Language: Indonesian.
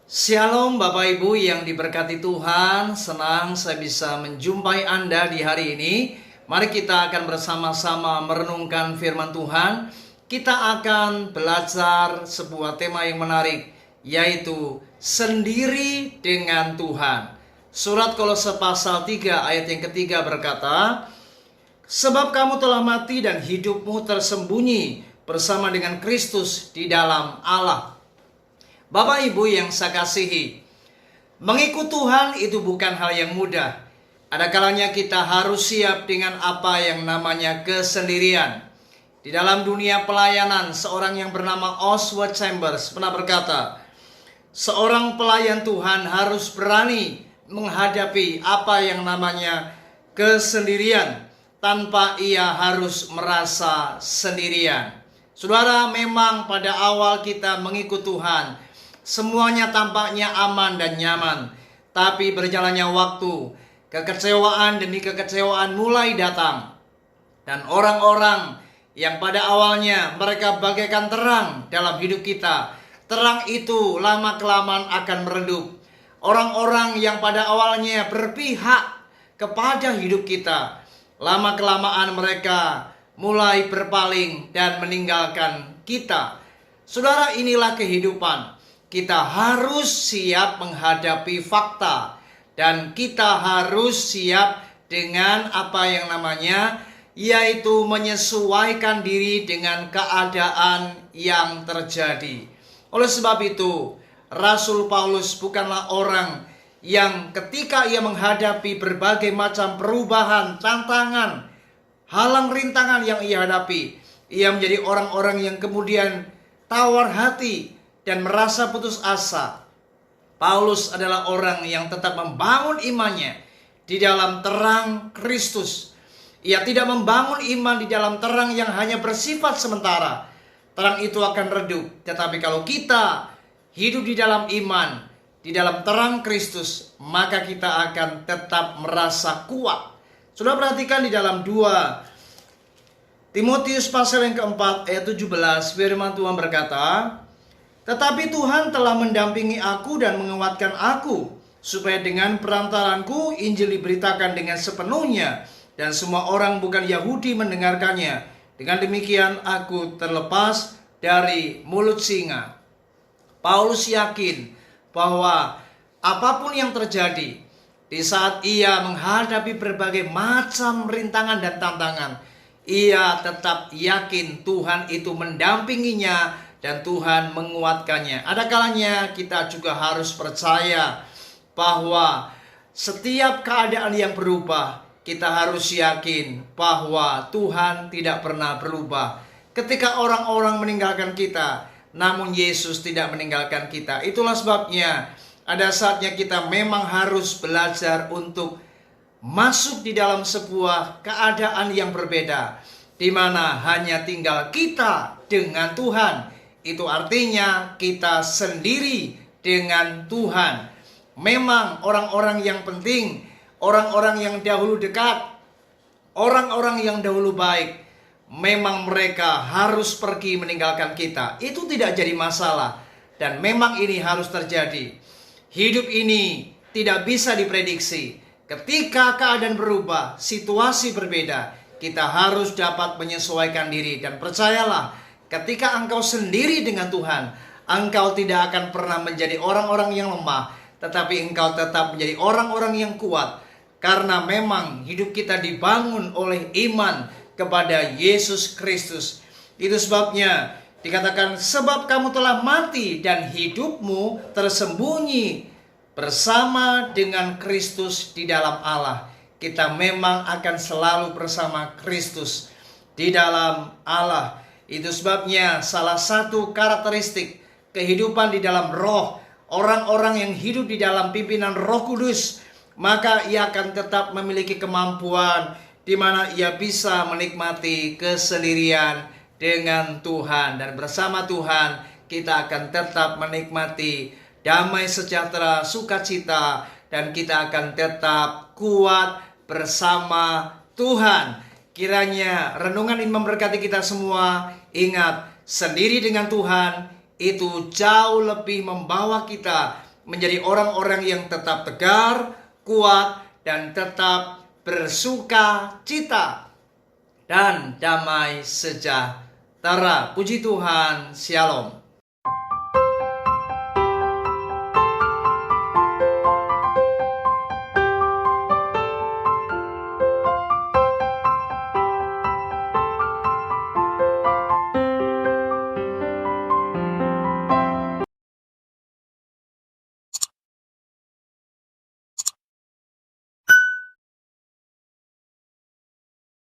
Shalom Bapak Ibu yang diberkati Tuhan, senang saya bisa menjumpai Anda di hari ini. Mari kita akan bersama-sama merenungkan firman Tuhan. Kita akan belajar sebuah tema yang menarik, yaitu sendiri dengan Tuhan. Surat Kolose pasal 3 ayat yang ketiga berkata, sebab kamu telah mati dan hidupmu tersembunyi bersama dengan Kristus di dalam Allah. Bapak Ibu yang saya kasihi, mengikut Tuhan itu bukan hal yang mudah. Ada kalanya kita harus siap dengan apa yang namanya kesendirian. Di dalam dunia pelayanan, seorang yang bernama Oswald Chambers pernah berkata, seorang pelayan Tuhan harus berani menghadapi apa yang namanya kesendirian tanpa ia harus merasa sendirian. Saudara, memang pada awal kita mengikut Tuhan, semuanya tampaknya aman dan nyaman. Tapi berjalannya waktu, kekecewaan demi kekecewaan mulai datang. Dan orang-orang yang pada awalnya mereka bagaikan terang dalam hidup kita, terang itu lama-kelamaan akan meredup. Orang-orang yang pada awalnya berpihak kepada hidup kita, lama-kelamaan mereka mulai berpaling dan meninggalkan kita. Saudara, inilah kehidupan. Kita harus siap menghadapi fakta dan kita harus siap dengan apa yang namanya yaitu menyesuaikan diri dengan keadaan yang terjadi. Oleh sebab itu, Rasul Paulus bukanlah orang yang ketika ia menghadapi berbagai macam perubahan, tantangan, halang rintangan yang ia hadapi, ia menjadi orang-orang yang kemudian tawar hati dan merasa putus asa. Paulus adalah orang yang tetap membangun imannya di dalam terang Kristus. Ia tidak membangun iman di dalam terang yang hanya bersifat sementara. Terang itu akan redup. Tetapi kalau kita hidup di dalam iman, di dalam terang Kristus, maka kita akan tetap merasa kuat. Sudah perhatikan di dalam 2 Timotius pasal yang keempat ayat 17, firman Tuhan berkata, tetapi Tuhan telah mendampingi aku dan menguatkan aku, supaya dengan perantaranku Injil diberitakan dengan sepenuhnya, dan semua orang bukan Yahudi mendengarkannya. Dengan demikian aku terlepas dari mulut singa. Paulus yakin bahwa apapun yang terjadi, di saat ia menghadapi berbagai macam rintangan dan tantangan, ia tetap yakin Tuhan itu mendampinginya dan Tuhan menguatkannya. Ada kalanya kita juga harus percaya bahwa setiap keadaan yang berubah, kita harus yakin bahwa Tuhan tidak pernah berubah. Ketika orang-orang meninggalkan kita, namun Yesus tidak meninggalkan kita. Itulah sebabnya ada saatnya kita memang harus belajar untuk masuk di dalam sebuah keadaan yang berbeda, di mana hanya tinggal kita dengan Tuhan. Itu artinya kita sendiri dengan Tuhan. Memang orang-orang yang penting, orang-orang yang dahulu dekat, orang-orang yang dahulu baik, memang mereka harus pergi meninggalkan kita. Itu tidak jadi masalah. Dan memang ini harus terjadi. Hidup ini tidak bisa diprediksi. Ketika keadaan berubah, situasi berbeda, kita harus dapat menyesuaikan diri. Dan percayalah, ketika engkau sendiri dengan Tuhan, engkau tidak akan pernah menjadi orang-orang yang lemah, tetapi engkau tetap menjadi orang-orang yang kuat. Karena memang hidup kita dibangun oleh iman kepada Yesus Kristus. Itu sebabnya dikatakan, sebab kamu telah mati dan hidupmu tersembunyi bersama dengan Kristus di dalam Allah. Kita memang akan selalu bersama Kristus di dalam Allah. Itu sebabnya salah satu karakteristik kehidupan di dalam roh, orang-orang yang hidup di dalam pimpinan Roh Kudus, maka ia akan tetap memiliki kemampuan di mana ia bisa menikmati kesendirian dengan Tuhan. Dan bersama Tuhan kita akan tetap menikmati damai sejahtera, sukacita, dan kita akan tetap kuat bersama Tuhan. Kiranya renungan ini memberkati kita semua. Ingat, sendiri dengan Tuhan itu jauh lebih membawa kita menjadi orang-orang yang tetap tegar, kuat, dan tetap bersuka cita dan damai sejahtera. Puji Tuhan, Shalom.